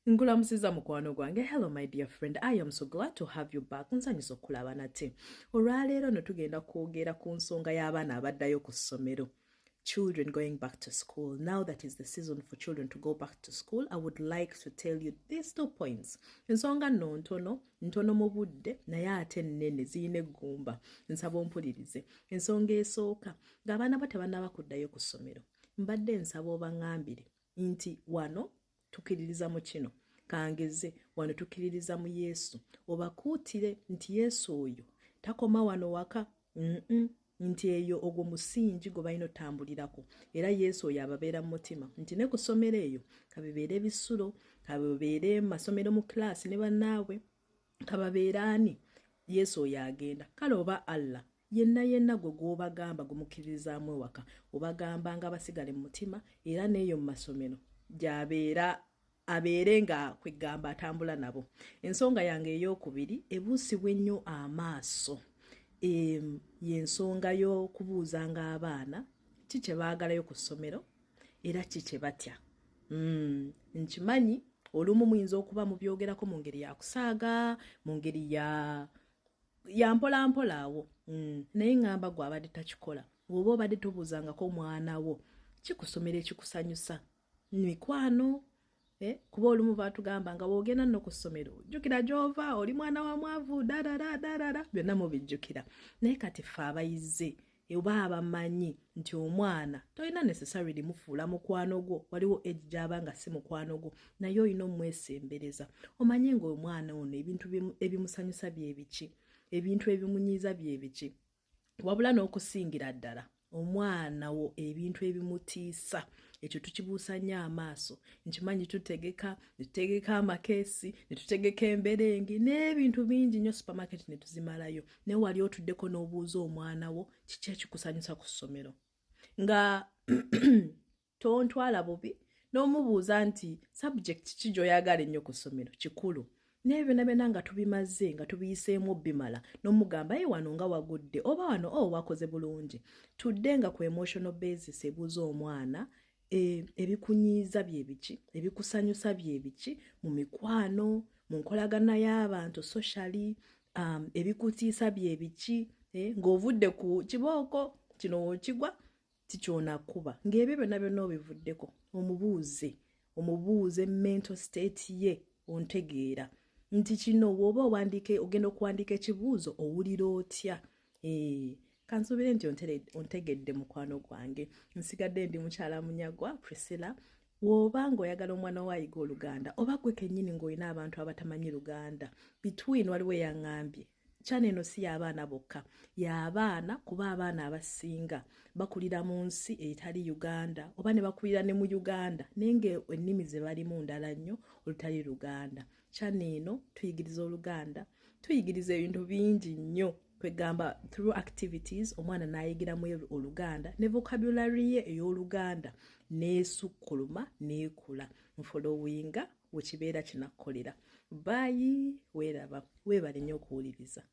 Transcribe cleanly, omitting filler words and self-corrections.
Nkulamusiza mukwano gwange. Hello my dear friend, I am so glad to have you back. Nsanyusa okulaba nate. Olwaleero no tugenda kwogera ku nsonga y'abaana abaddayo ku ssomero. Children going back to school. Now that is the season for children to go back to school, I would like to tell you these 2 points. Ensonga nno ntono mu budde naye ate nnene ziyina eggumba. Nsaba ompulirize. Ensonga esooka ng'abaana bo tebannaba kuddayo ku ssomero. Mbadde nsaba obaŋŋambire nti wano tukiririza mu kino kangeze wano tukiririza mu Yesu obakuutire nti Yesu oyo takoma wano waka nti eyo ogwo musingi gwe balina otambulirako era Yesu oyo ababeera mu mutima nti ne ku ssomero eyo kabibeere ebisulo kabibeere masomero mu class ne bannaabwe kababeera ani Yesu oyo agenda kale oba Allah yenna gwe gw'obagamba gumukirizaamu ewaka obagamba nga basigale mu mutima era n'eyo mu masomero gy'abeera abeere nga kwegamba atambula nabo. Ensonga yange ey'okubiri ebuusibwa ennyo amaaso y'ensonga y'okubuuzanga abaana ki kye baagalayo ku ssomero era ki kye batya. Nkimanyi olumu muyinza okuba mubyogerako mu ngeri ya kusaaga mu ngeri ya mpolampola awo naye ŋŋamba gwe abadde takikola oba obadde tobuuzangako omwana wo kikusomera ekikusanyusa mikwano kuba olumu baatugamba nga bw'ogenda nno ku ssomero jjukira gy'ova oli mwana wa mwavu darara byonna mubijjukira naye kati ffe abayize oba abamanyi nti omwana tolina necessarily mufuula mukwano gwo waliwo age gy'aba nga si mukwano gwo naye olina omwesembereza omanye ng'omwana ono ebintu ebimusanyusa bye biki ebintu ebimunyiiza bye biki wabula n'okusingira ddala omwana wo ebintu ebimutiisa ekyo tukibuusa nnyo amaaso nkimanyi tutegeka amakeesi ne tutegeka emberengi n'ebintu bingi nnyo supermarket ne tuzimalayo naye wali otuddeko n'obuuza omwana wo kiki ekikusanyusa ku ssomero nga tontwala bubi n'omubuuza nti subject ki gy'oyagala ennyo ku ssomero kikulu naye byonna nga tubimaze nga tubiyiseemu bimala n'omugamba ye wano nga wagudde oba wano wakoze bulungi tudde nga ku emotional basis ebuuza omwana ebikunyiiza bye biki ebikusanyusa bye biki mu mikwano mu nkolagana y'abantu socially ebikutiisa bye biki ng'ovudde ku kibooko kino kigwa tikyonakuba ng'ebyo byonna obivuddeko omubuuze mental state ye ontegeera nti kino bw'oba ogenda okuwandiika ekibuuzo owulira otya kansuubire nti ontegedde mukwano gwange. Nsigadde ndi mukyala Munyagwa Priscilla. Bw'oba ng'oyagala omwana wo ayiga Oluganda oba gwe kennyini ng'olina abantu abatamanyi Luganda between waliwo eyaŋŋambye channel eno si y'abaana bokka y'abaana kuba abaana abasinga bakulira mu nsi etali Uganda oba ne bakulira ne mu Uganda naye ng'ennimi ze balimu ndala nnyo olutali Luganda. Channel eno tuyigiriza Oluganda tuyigiriza ebintu bingi nnyo kwegamba through activities omwana n'ayigiramu Oluganda ne vocabulary ye ey'Oluganda n'esukkuluma n'ekula nfolowinga wekibeera kinakkolera. Bye weeraba weebale nnyo okuwuliriza.